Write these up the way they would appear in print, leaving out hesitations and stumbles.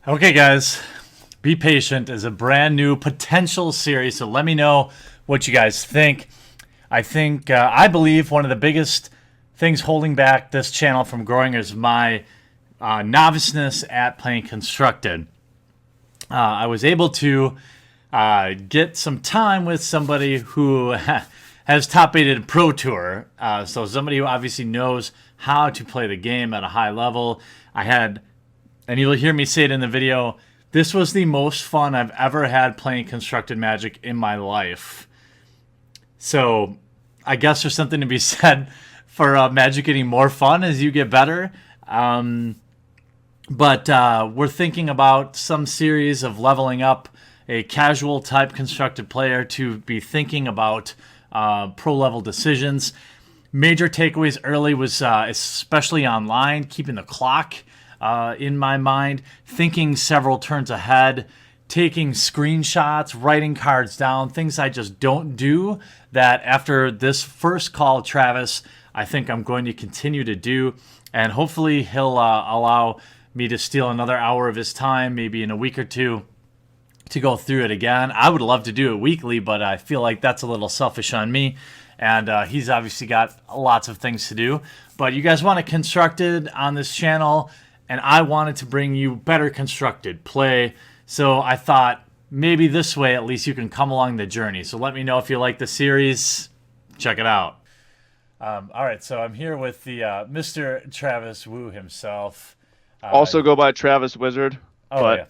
Okay, guys, be patient is a brand new potential series, so let me know what you guys think. I believe one of the biggest things holding back this channel from growing is my noviceness at playing Constructed. I was able to get some time with somebody who has top aided Pro Tour, so somebody who obviously knows how to play the game at a high level. And you'll hear me say it in the video, this was the most fun I've ever had playing Constructed Magic in my life. So I guess there's something to be said for Magic getting more fun as you get better. But we're thinking about some series of leveling up a casual type Constructed player to be thinking about pro level decisions. Major takeaways early was especially online, keeping the clock in my mind, thinking several turns ahead, taking screenshots, writing cards down, things I just don't do that after this first call, Travis, I think I'm going to continue to do. And hopefully he'll allow me to steal another hour of his time, maybe in a week or two, to go through it again. I would love to do it weekly, but I feel like that's a little selfish on me. And he's obviously got lots of things to do. But you guys want it constructed on this channel, and I wanted to bring you better constructed play. So I thought maybe this way at least you can come along the journey. So let me know if you like the series. Check it out. All right, so I'm here with the Mr. Travis Wu himself. Also go by Travis Wizard, Oh, but yeah.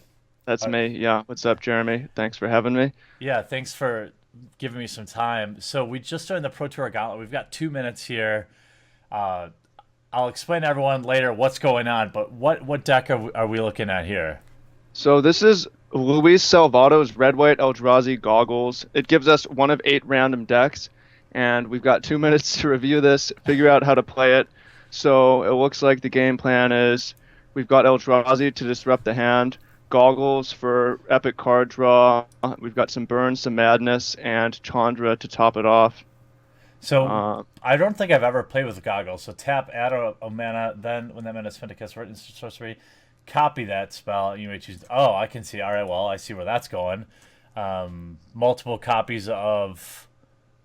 that's me. Yeah. What's up, Jeremy? Thanks for having me. Yeah, thanks for giving me some time. So we just started the Pro Tour Gauntlet. We've got 2 minutes here. I'll explain to everyone later what's going on, but what deck are we looking at here? So this is Luis Salvato's Red White Eldrazi Goggles. It gives us one of 8 random decks, and we've got 2 minutes to review this, figure out how to play it. So it looks like the game plan is we've got Eldrazi to disrupt the hand, Goggles for epic card draw, we've got some Burn, some Madness, and Chandra to top it off. So I don't think I've ever played with Goggles. So tap, add a mana, then when that mana is spent to cast instant sorcery, copy that spell, and you may choose. Oh, I can see. All right, well, I see where that's going. Multiple copies of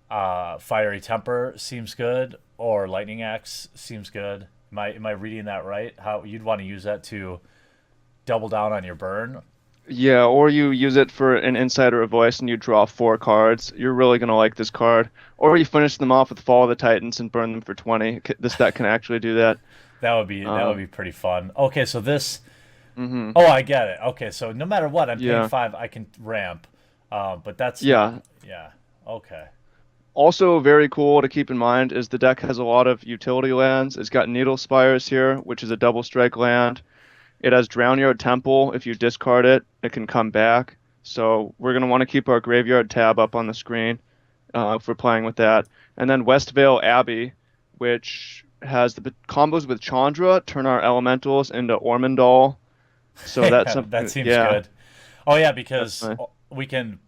Fiery Temper seems good, or Lightning Axe seems good. Am I reading that right? How you'd want to use that to double down on your burn? Yeah, or you use it for an Insider of Voice and you draw 4 cards. You're really going to like this card. Or you finish them off with Fall of the Titans and burn them for 20. This deck can actually do that. That would be pretty fun. Okay, so this. hmm Oh, I get it. Okay, so no matter what, I'm paying Yeah, 5. I can ramp. But that's not. yeah. Yeah. Okay. Also very cool to keep in mind is the deck has a lot of utility lands. It's got Needle Spires here, which is a double strike land. It has Drownyard Temple. If you discard it, it can come back. So we're going to want to keep our graveyard tab up on the screen if we're playing with that. And then Westvale Abbey, which has the combos with Chandra, turn our elementals into Ormondal. So that's Yeah, that something, seems yeah, good. Oh yeah, that's because nice. we can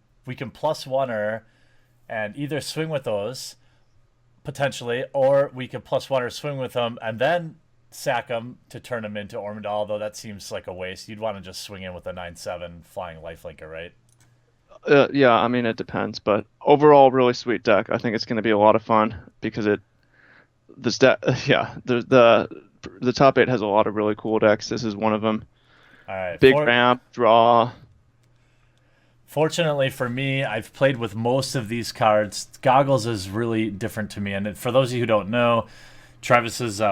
plus one her and either swing with those potentially, or we could plus one or swing with them and then sack them to turn them into Ormondal. Although that seems like a waste. You'd want to just swing in with a 9/7 flying lifelinker, right? Yeah, I mean, it depends. But overall, really sweet deck. I think it's going to be a lot of fun because this deck, yeah, the top 8 has a lot of really cool decks. This is one of them. All right. Big ramp, draw. Fortunately for me, I've played with most of these cards. Goggles is really different to me, and for those of you who don't know, Travis is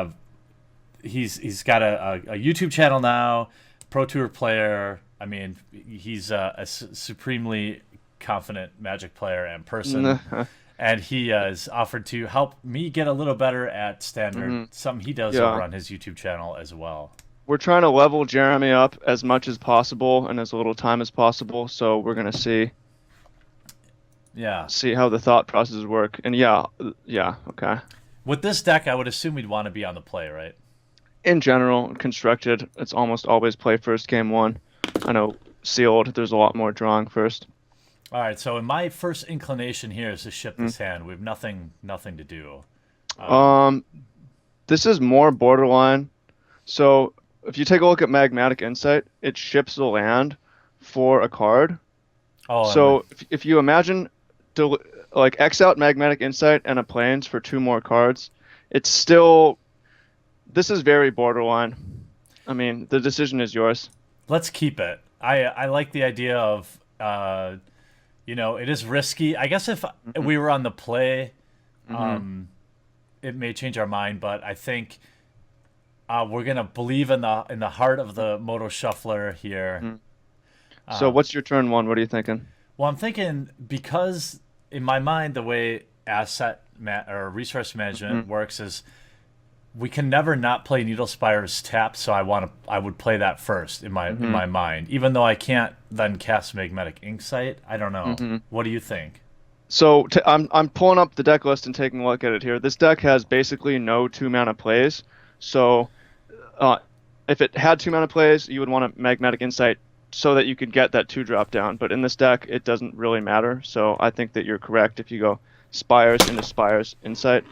he's got a YouTube channel now, Pro Tour player. I mean, he's a supremely confident Magic player and person, and he has offered to help me get a little better at Standard. Mhm. Something he does over Yeah, on his YouTube channel as well. we're trying to level Jeremy up as much as possible and as little time as possible. So we're gonna Yeah. see how the thought processes work. And yeah, okay. With this deck, I would assume we'd want to be on the play, right? In general, constructed, it's almost always play first game one. I know sealed, there's a lot more drawing first. All right. So, in my first inclination here is to ship Mm. this hand. We have nothing to do. Um, Um, this is more borderline. So if you take a look at Magmatic Insight, it ships the land for a card. Oh, So if you imagine like X out Magmatic Insight and a Plains for 2 more cards, it's still this is very borderline. I mean, the decision is yours. let's keep it. I like the idea of it is risky. I guess if Hmm. we were on the play, Hmm. it may change our mind, but I think we're gonna believe in the heart of the Moto Shuffler here. Hmm. So what's your turn one? What are you thinking? Well, I'm thinking because in my mind the way or resource management Hmm. works is we can never not play Needle Spire's tap, so I would play that first in Hmm. my mind, even though I can't then cast Magmatic Insight. I don't know. Hmm. What do you think? So I'm pulling up the deck list and taking a look at it here. This deck has basically no 2 mana plays. So uh, if it had 2 mana plays, you would want a Magmatic Insight so that you could get that 2 drop down. But in this deck, it doesn't really matter. So I think that you're correct if you go Spires into Spires Insight.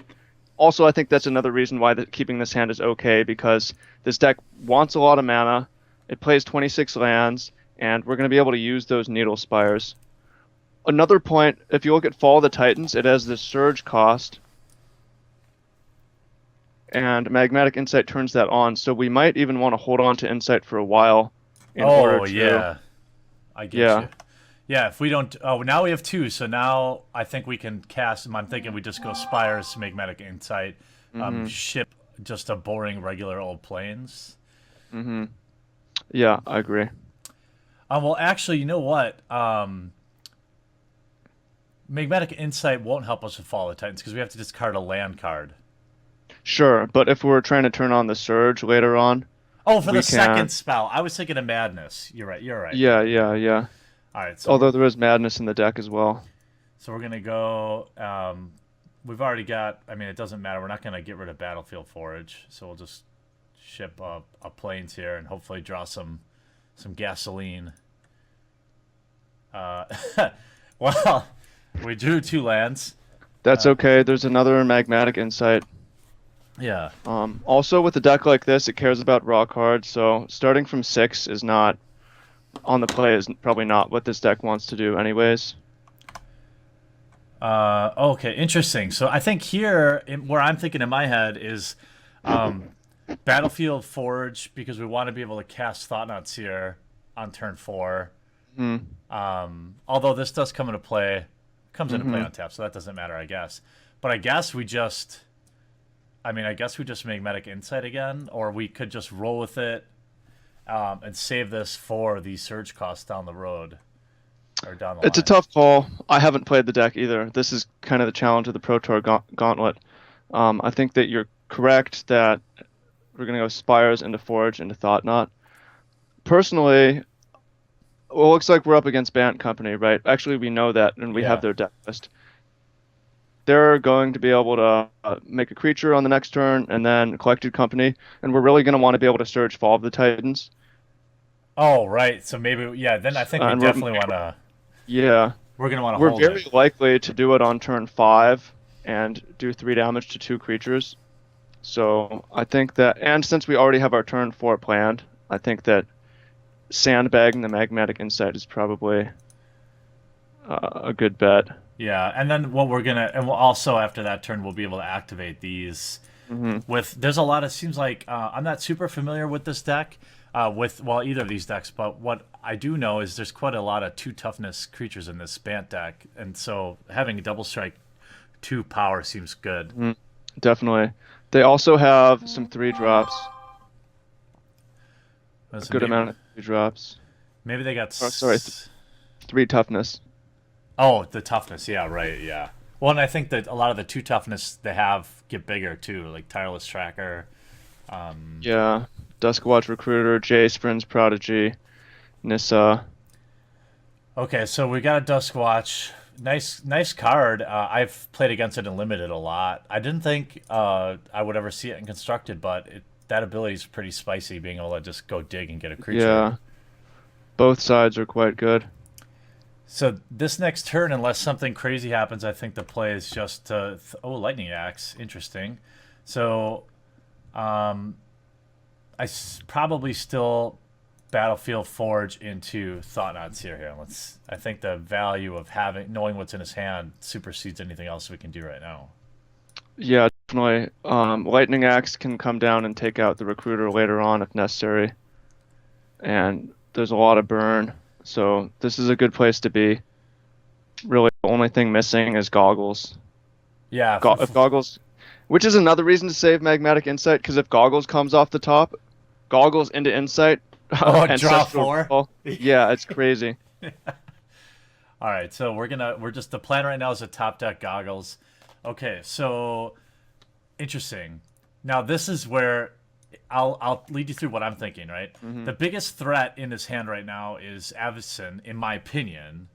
Also, I think that's another reason why keeping this hand is okay because this deck wants a lot of mana. It plays 26 lands, and we're going to be able to use those Needle Spires. Another point, if you look at Fall of the Titans, it has this Surge cost, and Magmatic Insight turns that on. So we might even want to hold on to Insight for a while in order Oh to. yeah, I get Yeah. you. Yeah, if we don't, oh, now we have two, so now I think we can cast. I'm thinking we just go Spires, Magmatic Insight, Hmm. ship just a boring regular old planes. Hmm. Yeah, I agree. Well, actually, you know what? Magmatic Insight won't help us with Fall of the Titans because we have to discard a land card. Sure, but if we're trying to turn on the Surge later on, Oh, for we the can. second spell, I was thinking of Madness. You're right. You're right. Yeah, yeah, yeah. All right, so Although there is Madness in the deck as well. we're gonna go. We've already got. I mean, it doesn't matter. We're not gonna get rid of Battlefield Forage, so we'll just ship a planes here and hopefully draw some gasoline. Uh, well, we drew 2 lands. That's okay. There's another Magmatic Insight. Yeah. Also, with a deck like this, it cares about raw cards, so starting from 6 is not on the play is probably not what this deck wants to do anyways. Okay. Interesting. So I think here, where I'm thinking in my head is, Battlefield Forge because we want to be able to cast Thought-Knots here on turn 4. Hmm. Although this does come into play, comes into play Hmm. on tap, so that doesn't matter, I guess. But I guess we just, I mean, I guess we just make Magmatic Insight again, or we could just roll with it and save this for the surge costs down the road or down the It's a line. tough call. I haven't played the deck either. This is kind of the challenge of the Pro Tour Gauntlet. I think that you're correct that we're going to go Spires into Forge into Thought Knot. Personally, well, it looks like we're up against Bant Company, right? Actually, we know that, and we have Yeah. their deck list. They're going to be able to make a creature on the next turn, and then Collected Company, and we're really going to want to be able to search Fall of the Titans. Oh, right. So maybe, yeah. Then I think we And definitely want to. yeah, We're gonna want to we're hold very it. likely to do it on turn 5 and do 3 damage to 2 creatures. So I think that, and since we already have our turn 4 planned, I think that sandbagging the Magmatic Insight is probably a good bet. Yeah, and then what we're gonna, and we'll also after that turn, we'll be able to activate these. Hmm. With there's a lot of seems like I'm not super familiar with this deck, with well either of these decks, but what I do know is there's quite a lot of 2 toughness creatures in this Bant deck, and so having a double strike 2 power seems good. Hmm. Definitely. They also have some 3 drops, a So good amount of 3 drops. maybe they got. Oh, sorry, 3 toughness. Oh, the toughness. Yeah, right. Yeah. Well, and I think that a lot of the 2 toughness they have get bigger too, like Tireless Tracker. Yeah, Duskwatch Recruiter, Jace, Friends Prodigy, Nissa. Okay, so we got a Duskwatch. Nice card. I've played against it in limited a lot. I didn't think I would ever see it in constructed, but that ability is pretty spicy, being able to just go dig and get a creature. Yeah, both sides are quite good. So this next turn, unless something crazy happens, I think the play is just Lightning Axe. Interesting. So, probably still Battlefield Forge into Thought-Knot Seer here. I think the value of knowing what's in his hand supersedes anything else we can do right now. Yeah, definitely. Lightning Axe can come down and take out the Recruiter later on if necessary. And there's a lot of burn, so this is a good place to be. Really, the only thing missing is Goggles. Yeah. If Goggles, which is another reason to save Magmatic Insight, because if Goggles comes off the top, Goggles into Insight, draw 4. Yeah, it's crazy. All right, so the plan right now is a top deck Goggles. Okay, so interesting. Now this is where I'll lead you through what I'm thinking. Right, the biggest threat in his hand right now is Avacyn, in my opinion.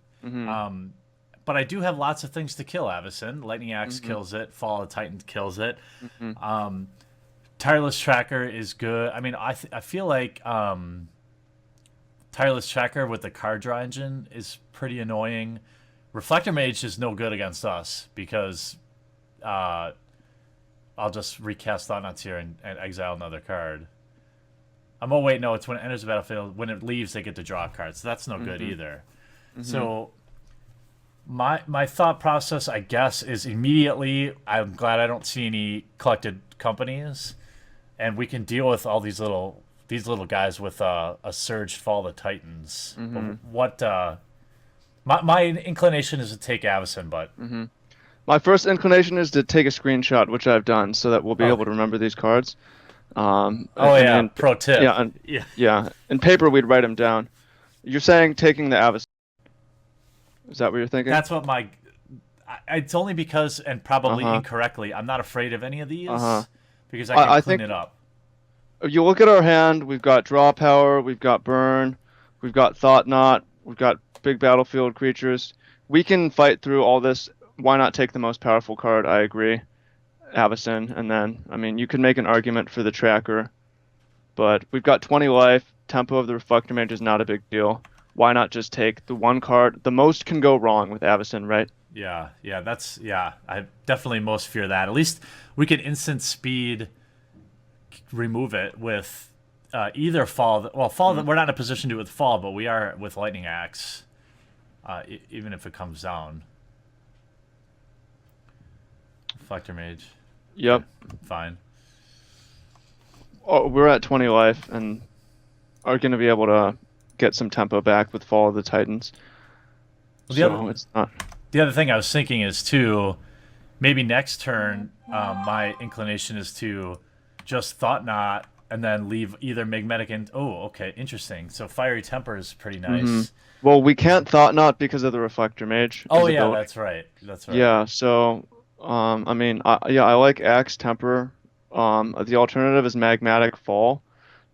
But I do have lots of things to kill Avacyn. Lightning Axe kills it. Fall of Titan kills it. Tireless Tracker is good. I mean, I feel like Tireless Tracker with the card draw engine is pretty annoying. Reflector Mage is no good against us because I'll just recast Thought-Knot Seer and exile another card. Oh, wait, no, it's when it enters the battlefield. When it leaves, they get to draw a card, so that's no good either. So my thought process, I guess, is immediately, I'm glad I don't see any collected companies, and we can deal with all these little guys with a surged Fall of the Titans. What my inclination is to take Avacyn, but my first inclination is to take a screenshot, which I've done, so that we'll be able to remember these cards. Pro tip. Yeah. In paper, we'd write them down. You're saying taking the Avacyn. Is that what you're thinking? That's what it's only because, and probably incorrectly, I'm not afraid of any of these because I can clean it up. You look at our hand, we've got draw power, we've got burn, we've got Thought-Knot, we've got big battlefield creatures. We can fight through all this. Why not take the most powerful card? I agree. Avacyn, and then, I mean, you can make an argument for the tracker, but we've got 20 life. Tempo of the Reflector Mage is not a big deal. Why not just take the one card? The most can go wrong with Avacyn, right? Yeah, I definitely most fear that. At least we can instant speed remove it with either Fall. Well, Fall, we're not in a position to do it with Fall, but we are with Lightning Axe, even if it comes down. Reflector Mage. Yep. Okay, fine. Oh, we're at 20 life and are going to be able to get some tempo back with Fall of the Titans. It's not. The other thing I was thinking is, too, maybe next turn, my inclination is to just Thought-Knot and then leave either Magmatic and... Oh, okay, interesting. So Fiery Temper is pretty nice. Well, we can't Thought-Knot because of the Reflector Mage. Oh, yeah, that's right. Yeah, so, I mean, I like Axe Temper. The alternative is Magmatic Fall.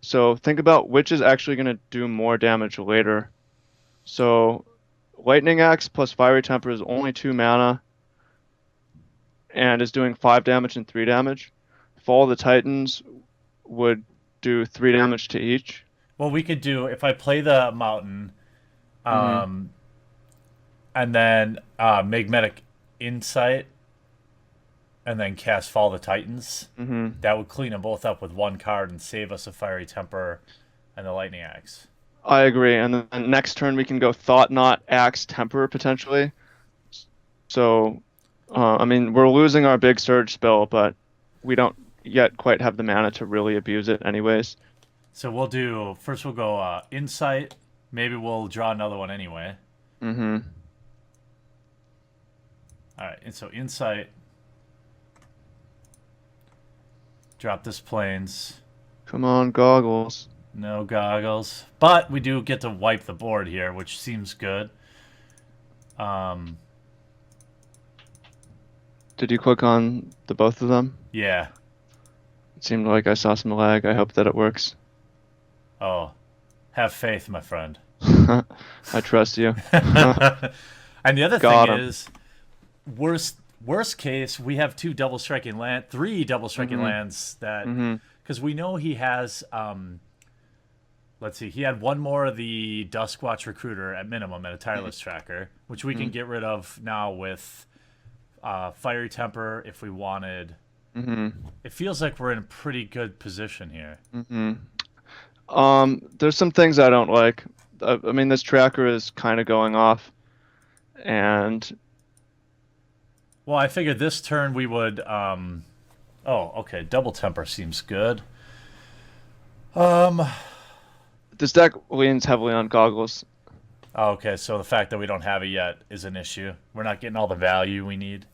So think about which is actually going to do more damage later. So Lightning Axe plus Fiery Temper is only 2 mana and is doing 5 damage and 3 damage. Fall of the Titans would do 3 damage to each. Well, we could do, if I play the Mountain, and then Magmatic Insight, and then cast Fall of the Titans, that would clean them both up with one card and save us a Fiery Temper and the Lightning Axe. I agree. And then next turn we can go Thought-Knot, Axe, Temper, potentially. So, I mean, we're losing our big Surge spell, but we don't yet quite have the mana to really abuse it anyways. So we'll go Insight. Maybe we'll draw another one anyway. All right, and so Insight. Drop this Plains. Come on, Goggles. No Goggles. But we do get to wipe the board here, which seems good. Did you click on the both of them? Yeah. It seemed like I saw some lag. I hope that it works. Oh. Have faith, my friend. I trust you. And the other thing is, worst case, we have three double striking lands that, because we know he has, let's see, he had one more of the Duskwatch Recruiter at minimum and a Tireless Tracker, which we can get rid of now with Fiery Temper if we wanted. It feels like we're in a pretty good position here. There's some things I don't like. I mean, this tracker is kind of going off, and Well, I figured this turn we would. Oh, okay. Double temper seems good. Um. this deck leans heavily on goggles. Oh, okay, so the fact that we don't have it yet is an issue. We're not getting all the value we need.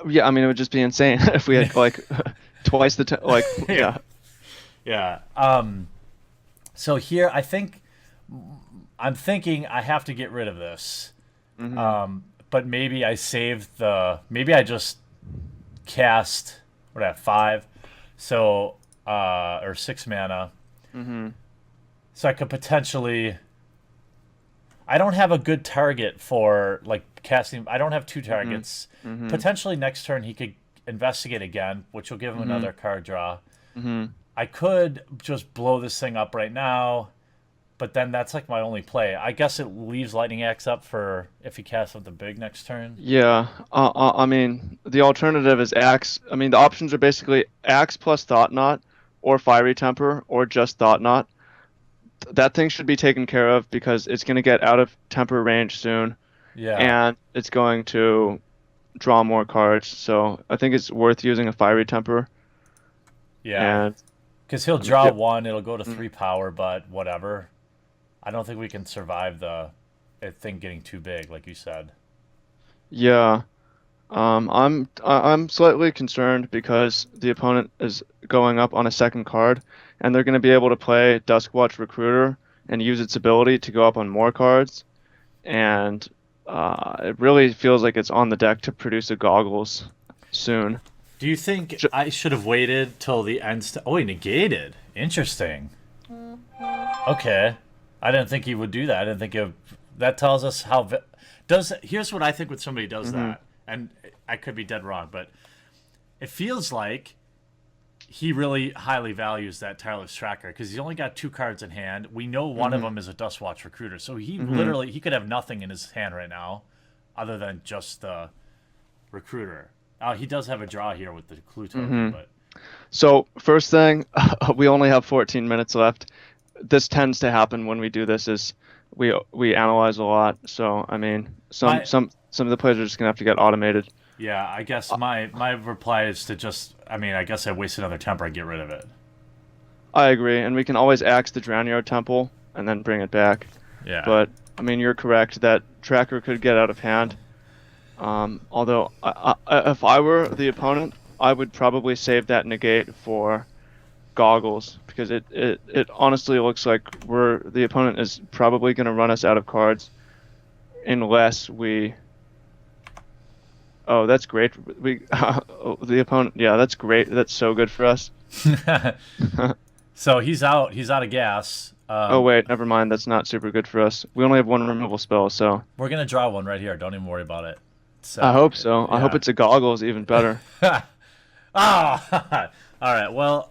Yeah, I mean, it would just be insane if we had like twice the like. Yeah. Yeah. So here, I'm thinking I have to get rid of this. Hmm. But maybe I save the. Maybe I just cast what I have 5, so or 6 mana. Hmm. So I could potentially. I don't have a good target for like casting. I don't have 2 Hmm. targets. Hmm. Potentially next turn he could investigate again, which will give him Hmm. another card draw. Hmm. I could just blow this thing up right now, but then that's like my only play. I guess it leaves Lightning Axe up for if he casts something big next turn. Yeah. I mean, the alternative is axe. I mean, the options are basically axe plus thought knot, or fiery temper, or just thought knot. That thing should be taken care of because it's going to get out of temper range soon, Yeah, and it's going to draw more cards. So I think it's worth using a fiery temper. yeah. And Because he'll I mean, draw yeah, 1, it'll go to mm, 3 power, but whatever. I don't think we can survive the thing getting too big, like you said. yeah. I'm slightly concerned because the opponent is going up on a second card, and they're going to be able to play Duskwatch Recruiter and use its ability to go up on more cards. And it really feels like it's on the deck to produce a Goggles soon. Do you think Ju- I should have waited till the end? Oh, he negated. Interesting. Okay. I didn't think he would do that. I didn't think it. That tells us how. Does here's what I think when somebody does Mhm. that, and I could be dead wrong, but it feels like he really highly values that tireless tracker because he's only got 2 cards in hand. We know one of Mhm. them is a Dustwatch Recruiter, so he Mhm. literally he could have nothing in his hand right now, other than just the Recruiter. He does have a draw here with the Clue token, Mhm. but So first thing, we only have 14 minutes left. This tends to happen when we do this is we analyze a lot. So I mean, my some of the plays are just gonna have to get automated. yeah, I guess my reply is to just. I mean, I guess I waste another temper. I get rid of it. I agree, and we can always axe the Drowned Temple and then bring it back. Yeah. But I mean, you're correct that tracker could get out of hand. Although if I were the opponent, I would probably save that negate for goggles because it honestly looks like the opponent is probably going to run us out of cards unless we. Oh, that's great. We the opponent. Yeah, that's great. That's so good for us. So he's out. He's out of gas. Oh wait, never mind. That's not super good for us. We only have one removal spell, so We're gonna draw one right here. Don't even worry about it. I So hope so. I hope yeah. it's a goggles even better. Ah. All right. Well.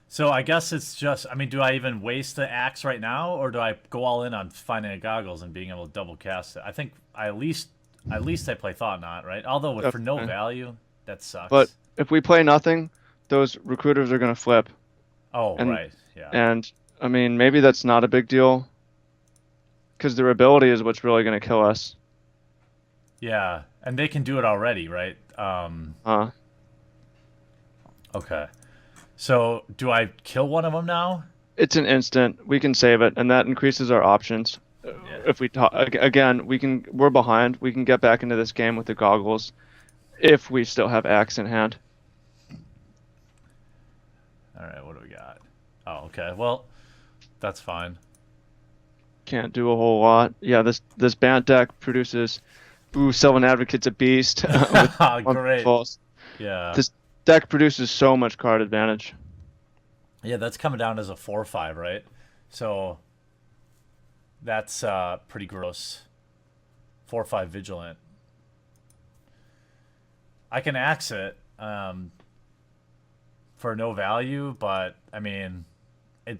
So I guess it's just. I mean, do I even waste the axe right now, or do I go all in on finding a goggles and being able to double cast it? I think at least I play Thought Knot, right? Although for no Definitely. value, that But sucks. if we play nothing, those recruiters are going to flip. Oh And right. Yeah. and I mean, maybe that's not a big deal because their ability is what's really going to kill us. Yeah. And they can do it already, right? Uh, Okay. So do I kill one of them now? it's an instant. We can save it, and that increases our options. Yeah. If we talk again, we're behind. We can get back into this game with the goggles if we still have axe in hand. All right. What do we got? Oh, okay. Well, that's fine. Can't do a whole lot. Yeah, this Bant deck produces. Ooh, Sylvan Advocate's a beast with one Great. false. Yeah. This deck produces so much card advantage. Yeah, that's coming down as a 4/5, right? So that's pretty gross. 4/5 vigilant. I can axe it for no value, but I mean, it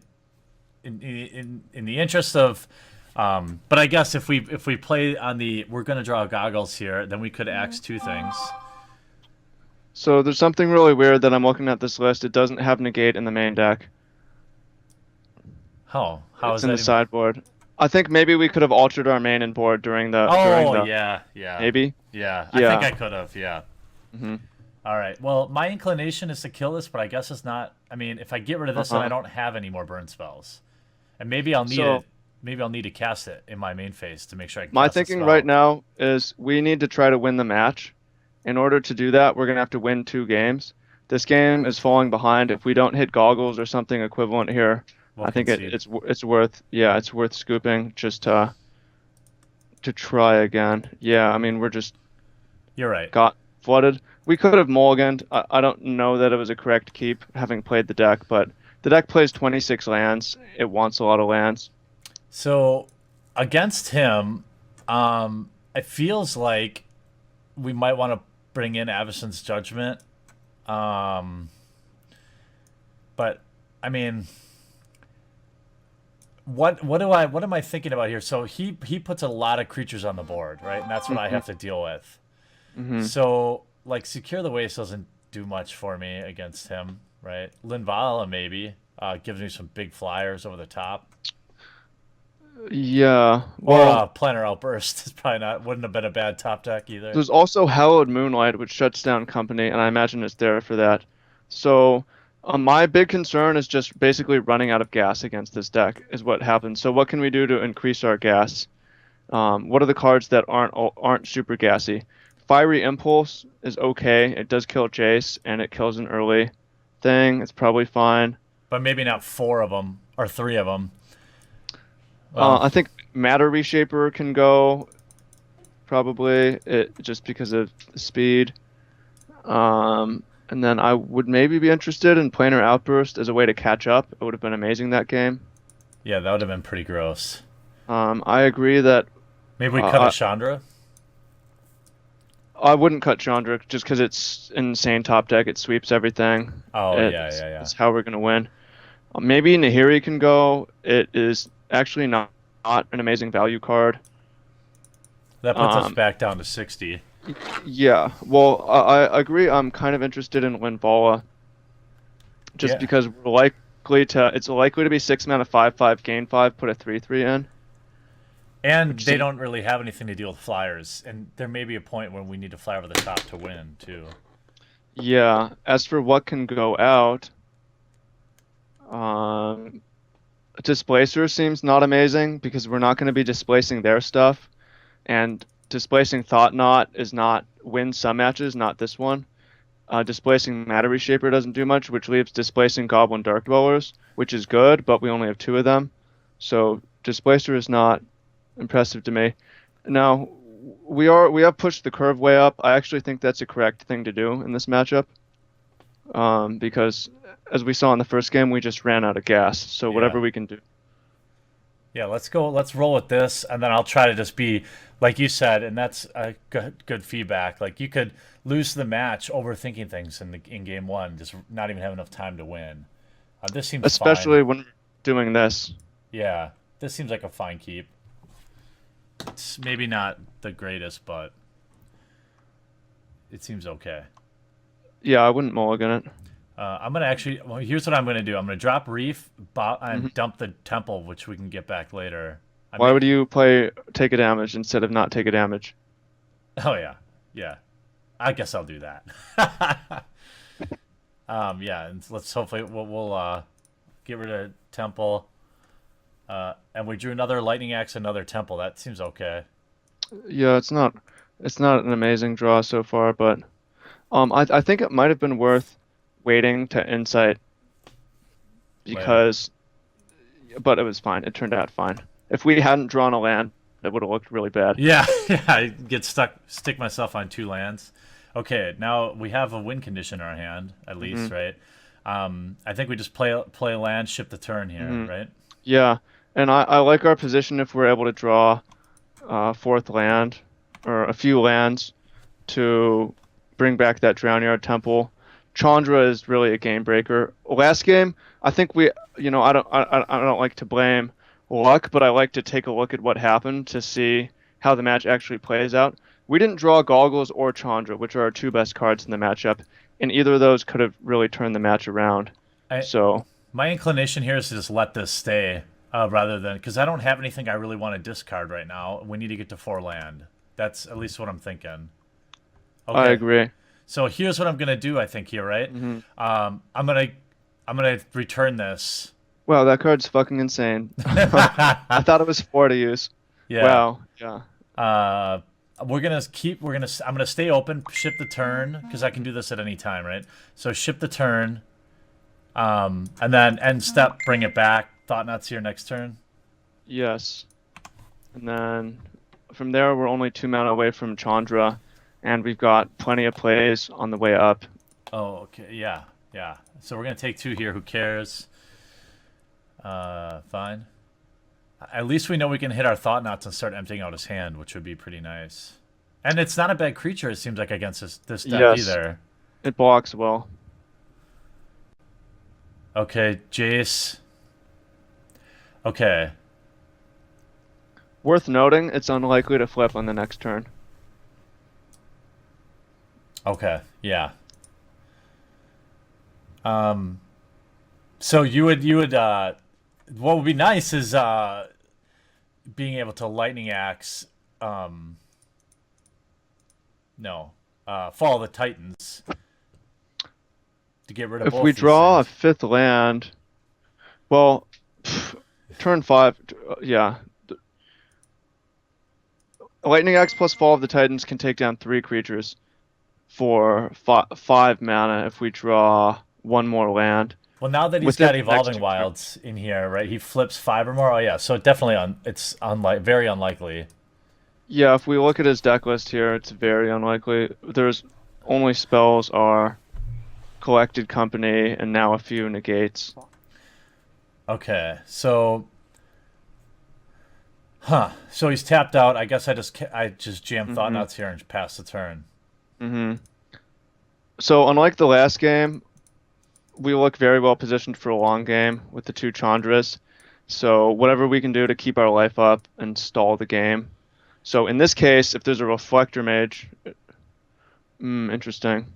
in the interest of. But I guess if we play on the we're gonna draw goggles here, then we could axe 2 things. So there's something really weird that I'm looking at this list. It doesn't have negate in the main deck. How It's is in that the even? sideboard. I think maybe we could have altered our main and board during Oh, the yeah, yeah, maybe. yeah. I think Yeah. I could have. Yeah. Hmm. All right. Well, my inclination is to kill this, but I guess it's not. I mean, if I get rid of this, then I Uh-huh. don't have any more burn spells, and maybe I'll need it. So Maybe I'll need to cast it in my main phase to make sure I can my cast the thinking right spell. now is we need to try to win the match. In order to do that, we're gonna have to win 2 games. This game is falling behind. If we don't hit goggles or something equivalent here, We'll I think concede. it's worth it's worth scooping just to try again. Yeah, I mean we're just You're right. got flooded. We could have mulliganed. I don't know that it was a correct keep having played the deck, but the deck plays 26 lands. It wants a lot of lands. So against him, it feels like we might want to bring in Avacyn's Judgment. Um, but I mean, what am I thinking about here? So he puts a lot of creatures on the board, right? And that's what I Hmm. have to deal with. Hmm. So like Secure the Waste doesn't do much for me against him, right? Linvala maybe gives me some big flyers over the top. Yeah. Or Well, Planner Outburst is probably not wouldn't have been a bad top deck either. there's also Hallowed Moonlight, which shuts down company, and I imagine it's there for that. So, my big concern is just basically running out of gas against this deck, is what happens. So, what can we do to increase our gas? What are the cards that aren't super gassy? Fiery Impulse is okay. It does kill Jace, and it kills an early thing. It's probably fine. But maybe not four of them or three of them. Well, I think Matter Reshaper can go probably it just because of the speed. And then I would maybe be interested in Planar Outburst as a way to catch up. It would have been amazing that game. yeah, that would have been pretty gross. I agree that Maybe we cut a uh, Chandra. I wouldn't cut Chandra just because it's insane top deck. It sweeps everything. Oh yeah, It's, yeah, yeah. it's how we're gonna win. Maybe Nahiri can go. It is actually not an amazing value card. That puts us Um, back down to 60. yeah. Well, I agree. I'm kind of interested in Linvala just Yeah, because we're likely to. It's likely to be 6 mana 5/5 gain 5. Put a 3/3 in. and Which they seems don't really have anything to deal with flyers, and there may be a point when we need to fly over the top to win too. Yeah. As for what can go out, um, Displacer seems not amazing because we're not going to be displacing their stuff, and displacing Thought Knot is not win some matches, not this one. Displacing Matter Reshaper doesn't do much, which leaves displacing Goblin Dark Dwellers, which is good, but we only have 2 of them. So Displacer is not impressive to me. Now, we have pushed the curve way up. I actually think that's a correct thing to do in this matchup, because as we saw in the first game, we just ran out of gas. So Yeah. whatever we can do. Yeah, let's go. Let's roll with this, and then I'll try to just be like you said, and that's a good feedback. Like you could lose the match overthinking things in game one, just not even have enough time to win. This seems fine. Especially when we're doing this. Yeah, this seems like a fine keep. It's maybe not the greatest, but it seems okay. Yeah, I wouldn't mulligan it. I'm gonna actually. Well, here's what I'm gonna do. I'm gonna drop Reef Hmm. and dump the Temple, which we can get back later. I Why may, would you play take a damage instead of not take a damage? oh yeah, yeah. I guess I'll do that. Yeah, and let's hopefully we'll get rid of Temple. And we drew another Lightning Axe, another Temple. That seems okay. Yeah, it's not an amazing draw so far, but I think it might have been worth waiting to insight Later. because but it was fine. It turned out fine. If we hadn't drawn a land, it would have looked really bad. Yeah, yeah. I get stick myself on 2 lands. Okay, now we have a win condition in our hand, at least, Hmm. right? I think we just play land, ship the turn here, Hmm. right? Yeah, and I like our position if we're able to draw fourth land or a few lands to bring back that Drownyard Temple. Chandra is really a game breaker. Last game, I think I don't like to blame luck, but I like to take a look at what happened to see how the match actually plays out. We didn't draw Goggles or Chandra, which are our 2 best cards in the matchup, and either of those could have really turned the match around. I So, My inclination here is to just let this stay. rather than because I don't have anything I really want to discard right now. We need to get to 4 land. That's at least what I'm thinking. I Okay. agree. So here's what I'm gonna do. I think here, right? Hmm. I'm gonna return this. Wow, that card's fucking insane. I thought it was 4 to use. Yeah. Wow. Yeah. I'm gonna stay open, ship the turn, because I can do this at any time, right? So ship the turn, and then end step, bring it back. Thought Knot's here next turn. Yes. And then from there, we're only 2 mana away from Chandra, and we've got plenty of plays on the way up. Oh, okay, yeah, yeah. So we're gonna take 2 here. Who cares? Fine. At least we know we can hit our Thought Knots and start emptying out his hand, which would be pretty nice. And it's not a bad creature, it seems like, against this deck Yes. either. It blocks well. Okay, Jace. Okay. Worth noting, it's unlikely to flip on the next turn. Okay, yeah. So you would what would be nice is being able to Lightning Axe Fall of the Titans to get rid of If both we these draw a things. 5th land, well, turn 5, yeah. Lightning Axe plus Fall of the Titans can take down 3 creatures for 5 mana if we draw 1 more land. Well, now that he's Within got the next Evolving 2 Wilds in here, right? He flips 5 or more. Oh yeah, so definitely it's very unlikely. Yeah, if we look at his deck list here, it's very unlikely. There's only spells are Collected Company and now a few negates. Okay, so so he's tapped out. I guess I just jam Thought Knots here and pass the turn. Hmm. So unlike the last game, we look very well positioned for a long game with the 2 Chandras. So whatever we can do to keep our life up and stall the game. So in this case, if there's a Reflector Mage, interesting.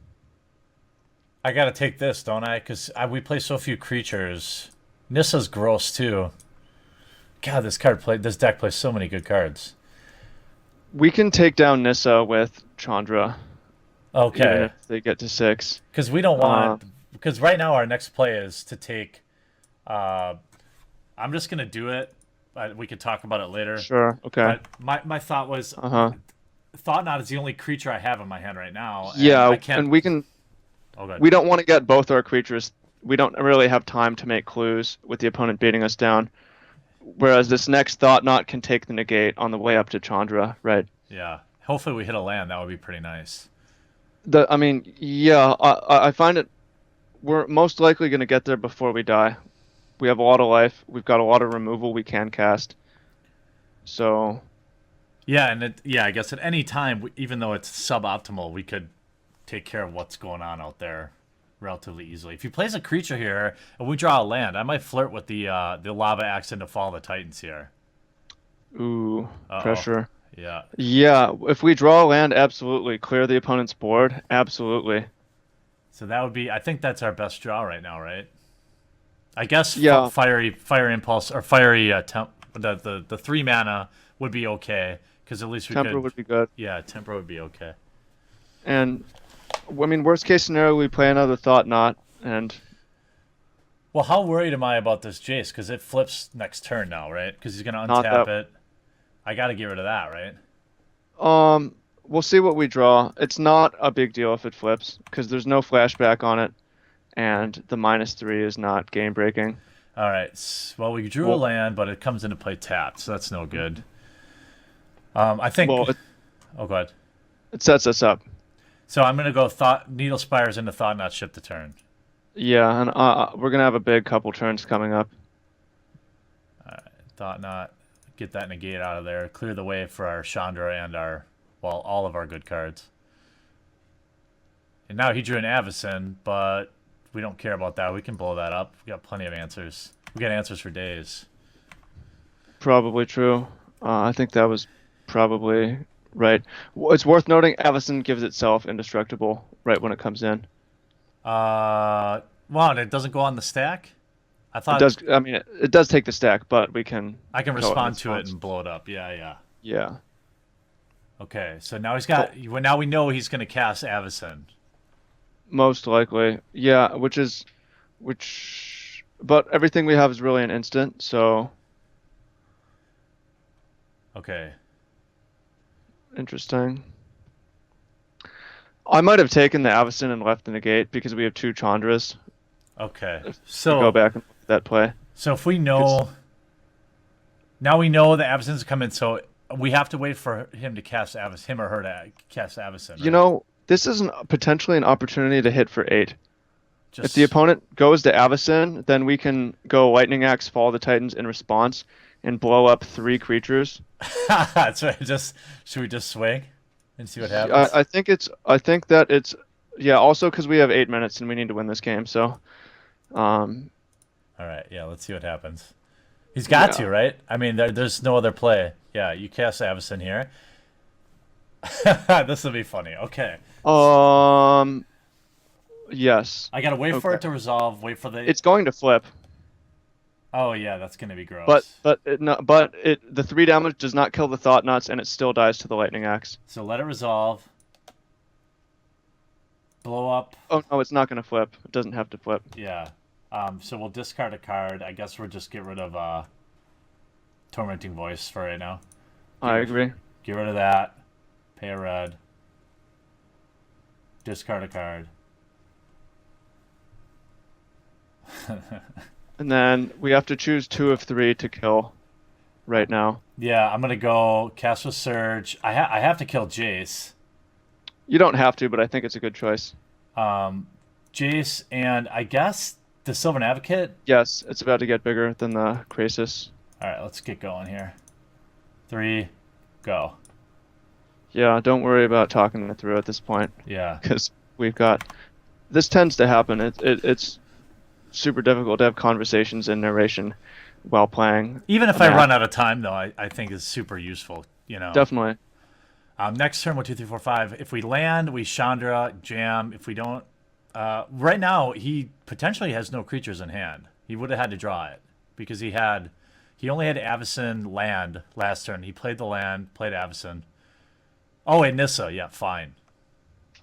I gotta take this, don't I? Because we play so few creatures. Nissa's gross too. God, this deck plays so many good cards. We can take down Nissa with Chandra, even Okay, if they get to 6. because we don't want. Because right now our next play is to take. I'm just gonna do it. We could talk about it later. Sure, okay. But my thought was, Uh-huh. Thought Knot is the only creature I have in my hand right now. And Yeah, I can't. and we can. Oh, good. We don't want to get both our creatures. We don't really have time to make clues with the opponent beating us down. Whereas this next Thought Knot can take the negate on the way up to Chandra, right? Yeah. Hopefully we hit a land. That would be pretty nice. Yeah, I find it. We're most likely going to get there before we die. We have a lot of life. We've got a lot of removal we can cast. So, Yeah, and I guess at any time, even though it's suboptimal, we could take care of what's going on out there relatively easily. If he plays a creature here and we draw a land, I might flirt with the Lava Axe into Fall of the Titans here. ooh, Uh-oh. pressure. Yeah. Yeah, if we draw a land, absolutely. Clear the opponent's board, absolutely. So that would be. I think that's our best draw right now, right? I guess Yeah. Fire Impulse or Fiery the 3 mana would be okay because at least we Temper could. would be good. Yeah, Temper would be okay. And, I mean, worst case scenario, we play another Thought Knot, and Well, how worried am I about this Jace? Because it flips next turn now, right? Because he's gonna Not untap that- it. I got to get rid of that, right? we'll see what we draw. It's not a big deal if it flips, because there's no flashback on it, and the -3 is not game breaking. All right. Well, we drew a land, but it comes into play tapped, so that's no good. I think. Well, Oh, go ahead. it sets us up. So I'm gonna go Needle Spires into Thought Knot, ship the turn. Yeah, and we're gonna have a big couple turns coming up. Thought Knot, get that negate out of there, clear the way for our Chandra and all of our good cards. And now he drew an Avacyn, but we don't care about that. We can blow that up. We got plenty of answers. We got answers for days. Probably true. I think that was probably right. It's worth noting Avacyn gives itself indestructible right when it comes in. Wow, and it doesn't go on the stack? I It thought does. I mean, it does take the stack, but we can. I can kill respond in to it response. and blow it up. Yeah, yeah. Yeah. Okay, so now he's Cool. got. Well, now we know he's going to cast Avacyn. Most likely. Yeah. Which. But everything we have is really an instant. So Okay. interesting. I might have taken the Avacyn and left the negate because we have two Chandras. Okay. If we go So back and look at that play. if we 'Cause- know now we know the Avacyn's coming, so we have to wait for him to cast Avacyn, him or her to cast Avacyn. You Right? know, this is potentially an opportunity to hit for 8. If Just the opponent goes to Avacyn, then we can go Lightning Axe, Fall of the Titans in response, and blow up 3 creatures. that's right. Just should we just swing and see what happens? I think it's. I think that it's. Yeah. Also, because we have 8 minutes and we need to win this game. So, um, All right. Yeah. Let's see what happens. He's got Yeah. to, right? I mean, there's no other play. Yeah. You cast Avacyn here. This will be funny. Okay. yes, I gotta wait for it Okay. to resolve. Wait for the. it's going to flip, Oh yeah, that's gonna be gross. the 3 damage does not kill the Thought Nuts, and it still dies to the Lightning Axe. So let it resolve. Blow up. Oh no, it's not going to flip. It doesn't have to flip. Yeah. So we'll discard a card. I guess we'll just get rid of Tormenting Voice for right now. I agree. Get rid of that. Pay a red. Discard a card. And then we have to choose 2 of 3 to kill right now. Yeah, I'm gonna go cast with Surge. I have to kill Jace. You don't have to, but I think it's a good choice. Jace and I guess the Sylvan Advocate. Yes, it's about to get bigger than the Krasis. All right, let's get going here. 3, go. Yeah, don't worry about talking it through at this point, Yeah. because we've got. This tends to happen. It's super difficult to have conversations and narration while playing. Even if a I map. run out of time, though, I think it's super useful. You know. Definitely. Next turn, 1, 2, 3, 4, 5. If we land, we Chandra jam. If we don't, right now he potentially has no creatures in hand. He would have had to draw it because he only had Avacyn land last turn. He played the land, played Avacyn. Oh, and Nissa, yeah, fine.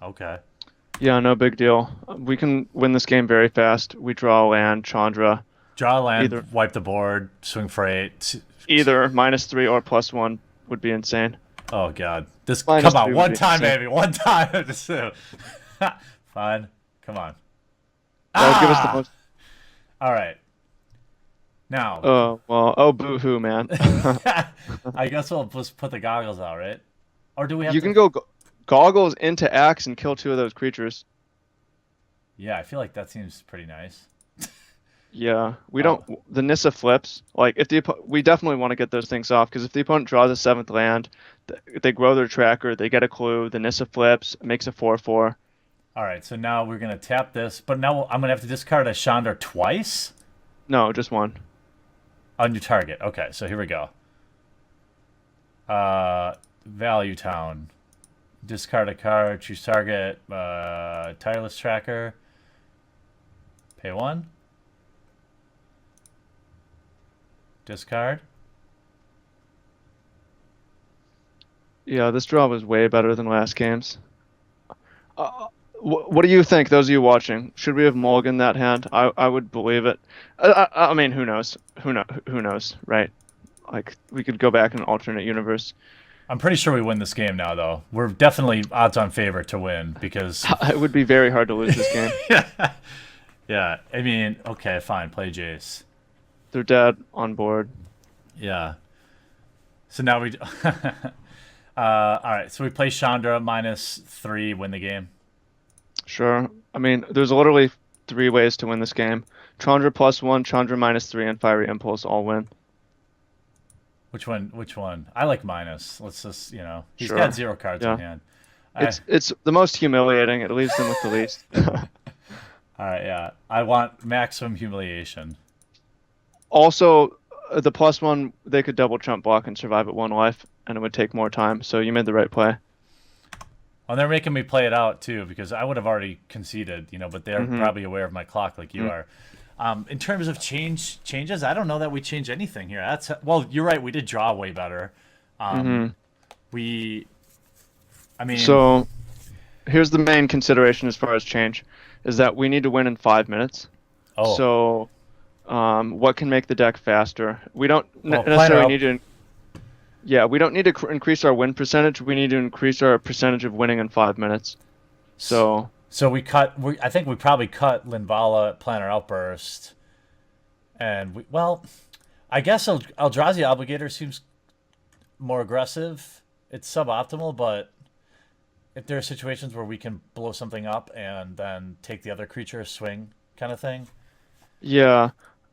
Okay. Yeah, no big deal. We can win this game very fast. We draw a land, Chandra. Draw a land, Either. wipe the board, swing for 8. Either -3 or +1 would be insane. Oh God, this Minus come on, 3 would one be time, insane. baby, one time. Just, fine, come on. That would give us the Ah! most. All right. Now, Oh well. Oh boo-hoo, man. I guess we'll just put the goggles out, right? Or do we have You to? can go goggles into axe and kill 2 of those creatures. Yeah, I feel like that seems pretty nice. Yeah, we Oh. don't. The Nissa flips. Like if we definitely want to get those things off because if the opponent draws a 7th land, they grow their tracker, they get a clue. The Nissa flips, makes a 4/4. All right, so now we're gonna tap this, but now I'm gonna have to discard a Chandra twice No, just 1. on your target. Okay, so here we go. Value Town. Discard a card, choose target, tireless tracker. Pay 1. Discard. Yeah, this draw was way better than last game's. What do you think, those of you watching? Should we have mulliganed that hand? I would believe it. I mean, who knows? Who knows, right? Like, we could go back in an alternate universe. I'm pretty sure we win this game now, though. We're definitely odds-on favorite to win because, It would be very hard to lose this game. yeah. I mean, okay, fine, play Jace. They're dead on board. Yeah. So now we, all right. So we play Chandra -3, win the game. Sure. I mean, there's literally 3 ways to win this game. Chandra +1, Chandra -3, and Fiery Impulse all win. Which one? Which one? I like minus. Let's just, he's Sure. got 0 cards Yeah. in hand. It's the most humiliating. It leaves them with the least. All right, yeah. I want maximum humiliation. Also, the +1, they could double chump block and survive at 1 life, and it would take more time. So you made the right play. Well, they're making me play it out too because I would have already conceded, but they're Mhm. probably aware of my clock like you are. In terms of changes, I don't know that we change anything here. Well, you're right. We did draw way better. Hmm. We, I mean, So here's the main consideration as far as change, is that we need to win in 5 minutes. oh, So what can make the deck faster? We don't well, planner necessarily up. need to. Yeah, we don't need to increase our win percentage. We need to increase our percentage of winning in 5 minutes. So So I think we probably cut Linvala Planner Outburst, and I guess Eldrazi Obligator seems more aggressive. It's suboptimal, but if there are situations where we can blow something up and then take the other creature a swing, kind of thing. yeah,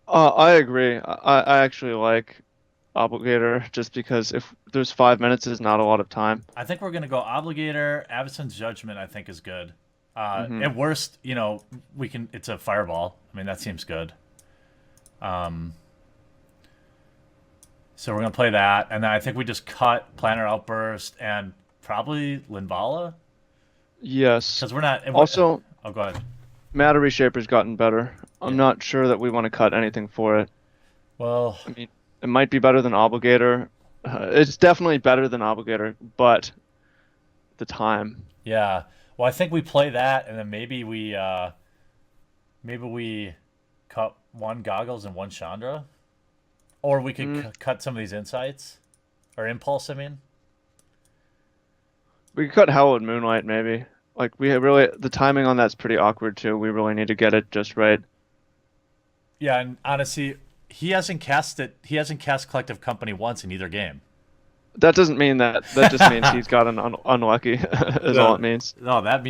I agree. I actually like Obligator just because if there's 5 minutes is not a lot of time. I think we're gonna go Obligator. Avacyn's Judgment, I think, is good. Hmm. At worst, we can. It's a Fireball. I mean, that seems good. Um, so we're gonna play that, and then I think we just cut Planner Outburst and probably Linvala Yes. because we're not. Also, Oh, go ahead. Matter Reshaper's gotten better. Yeah. I'm not sure that we want to cut anything for it. Well, I mean, it might be better than Obligator. It's definitely better than Obligator, but the time. yeah. Well, I think we play that, and then maybe we cut one Goggles and one Chandra, or we could Mm, cut some of these insights or impulse. I mean, we could cut Hallowed Moonlight maybe. Like we really, the timing on that's pretty awkward too. We really need to get it just right. yeah. And honestly, he hasn't cast it. He hasn't cast Collective Company once in either game. That doesn't mean that. That just means he's got an unlucky, is all No, it means. no, that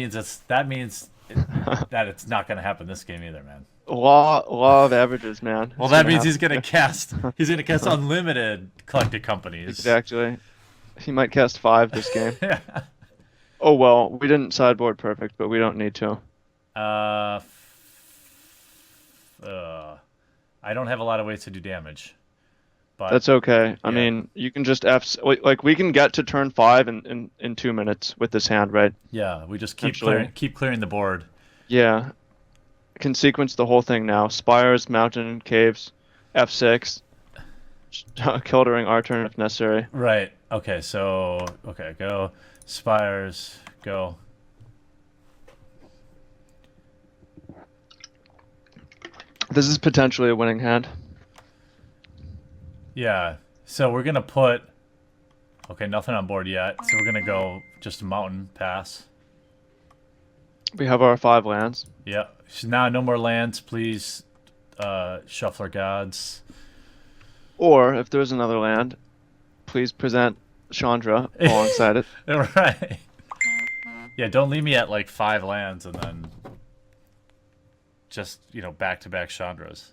it's not going to happen this game either, man. Law of averages, man. Well, It's that gonna means happen. he's going to cast. He's going to cast unlimited Collective Companies. Exactly. He might cast 5 this game. Yeah. Oh well, we didn't sideboard perfect, but we don't need to. Uh, I don't have a lot of ways to do damage, but That's okay. I yeah, mean, you can just like we can get to turn 5 in 2 minutes with this hand, right? yeah, we just Essentially. keep clearing the board. Yeah. Can sequence the whole thing now. Spires, mountain, caves, F6. Kill during our turn if necessary. Right. Okay. So go Spires. Go. This is potentially a winning hand. Yeah. So we're gonna put. Okay, nothing on board yet. So we're gonna go just a mountain pass. We have our 5 lands. Yeah. So now no more lands, please. Shuffler gods. Or if there's another land, please present Chandra alongside it. Right. Yeah. Don't leave me at like 5 lands and then just back to back Chandras.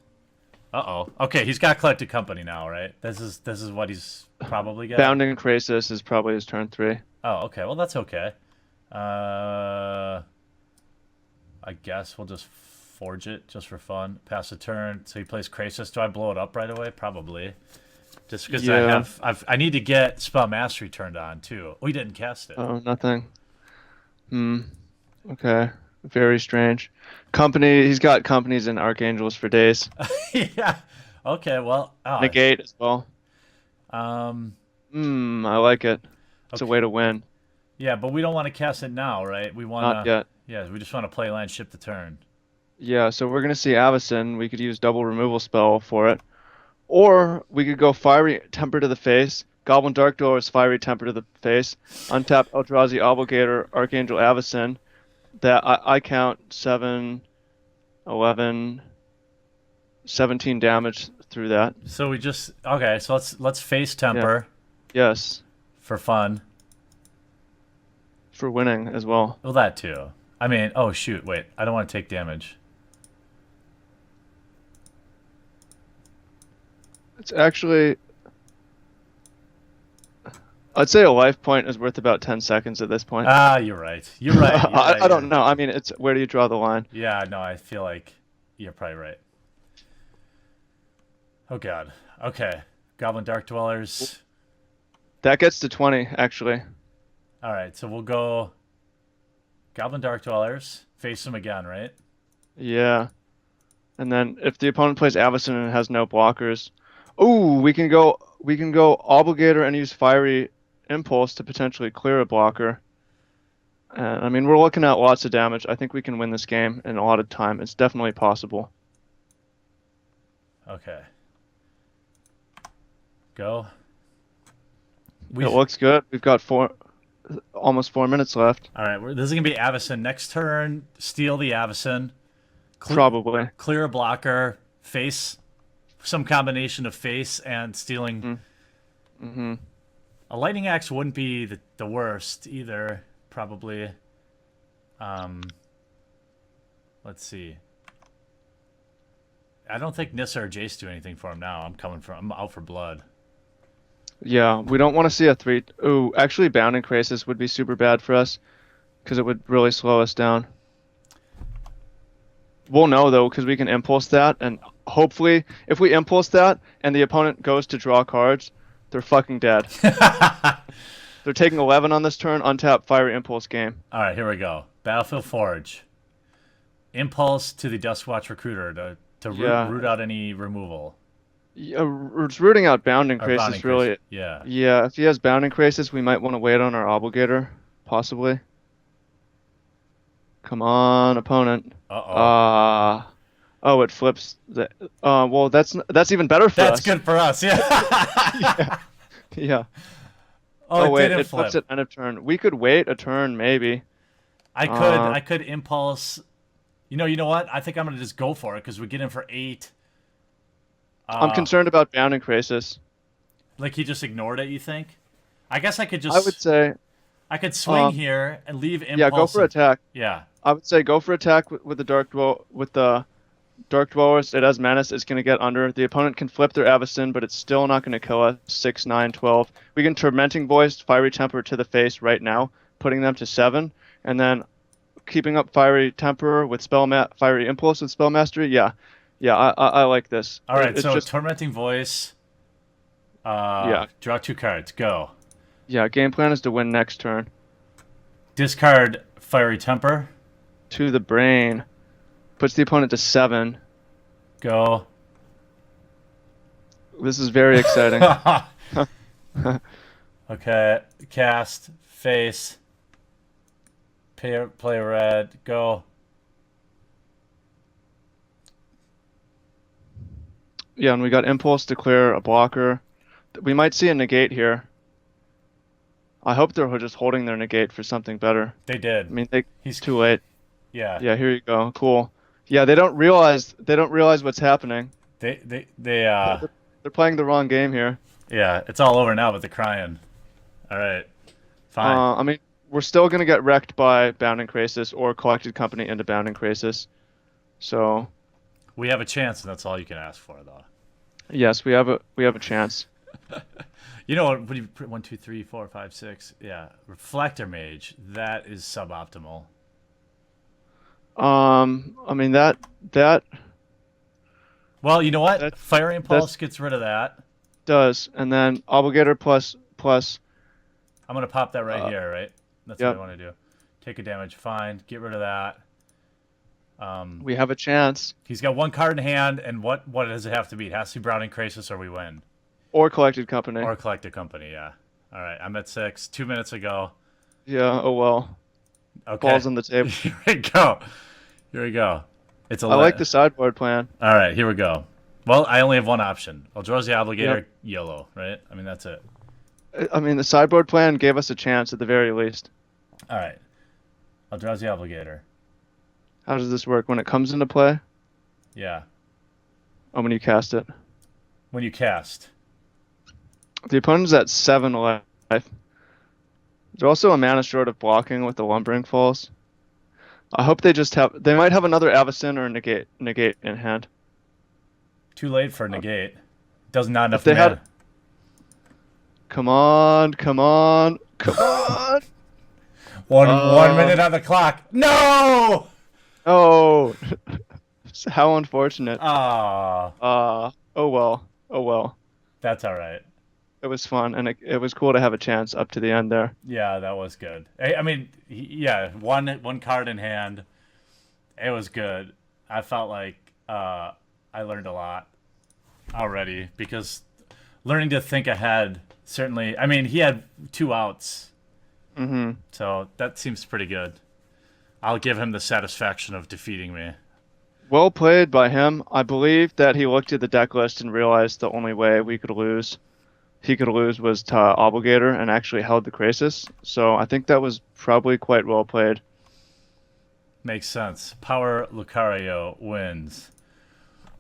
Uh-oh. Okay, he's got Collected Company now, right? This is what he's probably got. Bounding Krasis is probably his turn 3. Oh, okay. Well, that's okay. I guess we'll just forge it just for fun. Pass a turn. So he plays Krasis. Do I blow it up right away? Probably. Just because Yeah. I need to get Spell Mastery turned on too. We didn't cast it. Oh, nothing. Hmm. Okay. Very strange. Company. He's got companies and archangels for days. Yeah. Okay. Well. Negate as well. Um. I like it. It's a Okay. way to win. Yeah, but we don't want to cast it now, right? We want Not to. yet. Yeah, we just want to play land, ship the turn. Yeah, so we're gonna see Avacyn. We could use double removal spell for it. Or we could go Fiery Temper to the face. Goblin Dark Dweller Fiery Temper to the face. Untap Eldrazi Obligator, Archangel Avacyn. That I count 7, 11, 17 damage through that. So we just okay. So let's face temper Yes, for fun. for winning as well. Well, that too. I mean, oh shoot, wait. I don't want to take damage. It's actually, I'd say a life point is worth about 10 seconds at this point. Ah, you're right. You're right. You're right. I don't know. I mean, it's where do you draw the line? Yeah, no, I feel like you're probably right. Oh god. Okay. Goblin Dark Dwellers. That gets to 20, actually. All right, so we'll go Goblin Dark Dwellers. Face them again, right? Yeah. And then if the opponent plays Avacyn and has no blockers, ooh, we can go Obligator and use Fiery Impulse to potentially clear a blocker. And I mean, we're looking at lots of damage. I think we can win this game in a lot of time. It's definitely possible. Okay. Go. It looks good. We've got almost 4 minutes left. All right. This is gonna be Avacyn next turn. Steal the Avacyn. Probably. Clear a blocker. Face. Some combination of face and stealing. Mm-hmm. A lightning axe wouldn't be the worst either. Probably. Let's see. I don't think Nissa or Jace do anything for him now. I'm out for blood. Yeah, we don't want to see a 3. Ooh, actually, Bounding Crisis would be super bad for us because it would really slow us down. We'll know, though, because we can impulse that, and hopefully, if we impulse that and the opponent goes to draw cards, they're fucking dead. They're taking 11 on this turn, untap, Fiery Impulse game. All right, here we go. Battlefield Forge. Impulse to the Duskwatch Recruiter to root out any removal. Yeah, it's rooting out Bounding Crisis, really. Crisis. Yeah. Yeah, if he has Bounding Crisis, we might want to wait on our Obligator, possibly. Come on, opponent. Uh-oh. Oh, it flips. Well, that's even better for us. That's good for us, yeah. Yeah. Yeah. Oh, wait, didn't it flip. flips at end of turn. We could wait a turn, maybe. I could impulse. You know what? I think I'm gonna just go for it because we get in for 8. I'm concerned about Bounding Crisis. Like he just ignored it. You think? I guess I could just. I would say. I could swing here and leave impulse. Yeah, go for attack. Yeah. I would say go for attack with the Dark Dwellers. It has Menace. It's going to get under. The opponent can flip their Avacyn, but it's still not going to kill us. 6, 9, 12. We can Tormenting Voice, Fiery Temper to the face right now, putting them to 7, and then keeping up Fiery Temper with Fiery Impulse with Spell Mastery. Yeah, I like this. All right, so Tormenting Voice. Yeah. Draw 2 cards. Go. Yeah, game plan is to win next turn. Discard Fiery Temper. To the brain. Puts the opponent to 7. Go. This is very exciting. Okay. Cast. Face. Play red. Go. Yeah, and we got Impulse to clear a blocker. We might see a negate here. I hope they're just holding their negate for something better. They did. I mean, he's too late. Yeah. Yeah, here you go. Cool. Yeah, they don't realize what's happening. They're playing the wrong game here. Yeah, it's all over now, but they're crying. All right. Fine. I mean, we're still gonna get wrecked by Bounding Crisis or Collected Company into Bounding Crisis. So we have a chance, and that's all you can ask for, though. Yes, we have a chance. You know what? 1, 2, 3, 4, 5, 6. Yeah, Reflector Mage. That is suboptimal. I mean that. Well, you know what? Fiery Impulse gets rid of that. Does, and then Obligator plus. I'm gonna pop that right here, right? That's yep. what I want to do. Take a damage. Fine. Get rid of that. We have a chance. He's got 1 card in hand, and what does it have to be? It has to be Browning Crisis, or we win. Or Collected Company. Or Collected Company, yeah. All right, I'm at 6. 2 minutes ago. Yeah. Oh well. Okay. Balls on the table. Here we go. Here we go. I like the sideboard plan. All right, here we go. Well, I only have one option. Eldrazi Obligator, yellow, right? I mean, that's it. I mean, the sideboard plan gave us a chance at the very least. All right. Eldrazi Obligator. How does this work? When it comes into play? Yeah. Oh, when you cast it. When you cast. The opponent's at 7 life. There's also a mana short of blocking with the Lumbering Falls. I hope they might have another Avacyn or negate in hand. Too late for negate. Does not enough they mana. Come on. 1 minute on the clock. No! Oh, how unfortunate. Oh. Oh well. That's all right. It was fun, and it was cool to have a chance up to the end there. Yeah, that was good. I mean, yeah, one card in hand. It was good. I felt like I learned a lot already because learning to think ahead certainly. I mean, he had 2 outs, so that seems pretty good. I'll give him the satisfaction of defeating me. Well played by him. I believe that he looked at the deck list and realized the only way he could lose was to Obligator and actually held the Crisis. So I think that was probably quite well played. Makes sense. Power Lucario wins.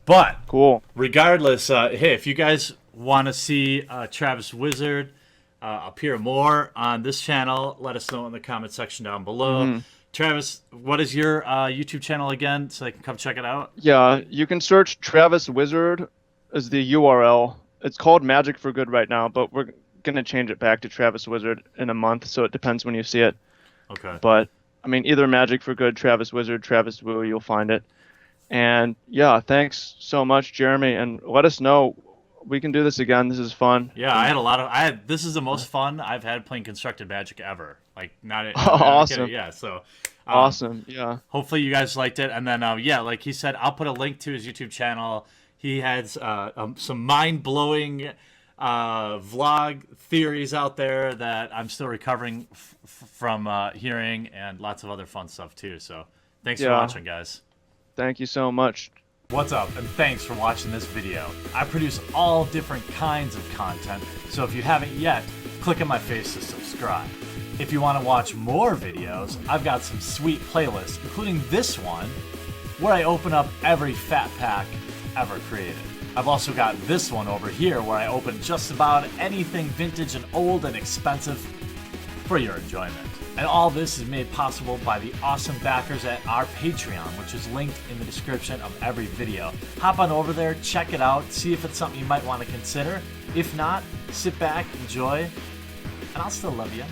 But Cool. regardless, hey, if you guys want to see Travis Wizard appear more on this channel, let us know in the comment section down below. Travis, what is your YouTube channel again so I can come check it out? Yeah, you can search Travis Wizard as the URL. It's called Magic for Good right now, but we're going to change it back to Travis Wizard in a month, so it depends when you see it. Okay. But, I mean, either Magic for Good, Travis Wizard, Travis Woo, you'll find it. And, yeah, thanks so much, Jeremy, and let us know. We can do this again. This is fun. Yeah, I had a lot of. This is the most fun I've had playing constructed Magic ever. Like not. Awesome. Yeah. So. Awesome. Yeah. Hopefully you guys liked it, and then yeah, like he said, I'll put a link to his YouTube channel. He has some mind-blowing vlog theories out there that I'm still recovering from hearing, and lots of other fun stuff too. So thanks for watching, guys. Thank you so much. What's up, and thanks for watching this video. I produce all different kinds of content, so if you haven't yet, click on my face to subscribe. If you want to watch more videos, I've got some sweet playlists, including this one, where I open up every fat pack ever created. I've also got this one over here where I open just about anything vintage and old and expensive for your enjoyment. And all this is made possible by the awesome backers at our Patreon, which is linked in the description of every video. Hop on over there, check it out, see if it's something you might want to consider. If not, sit back, enjoy, and I'll still love you.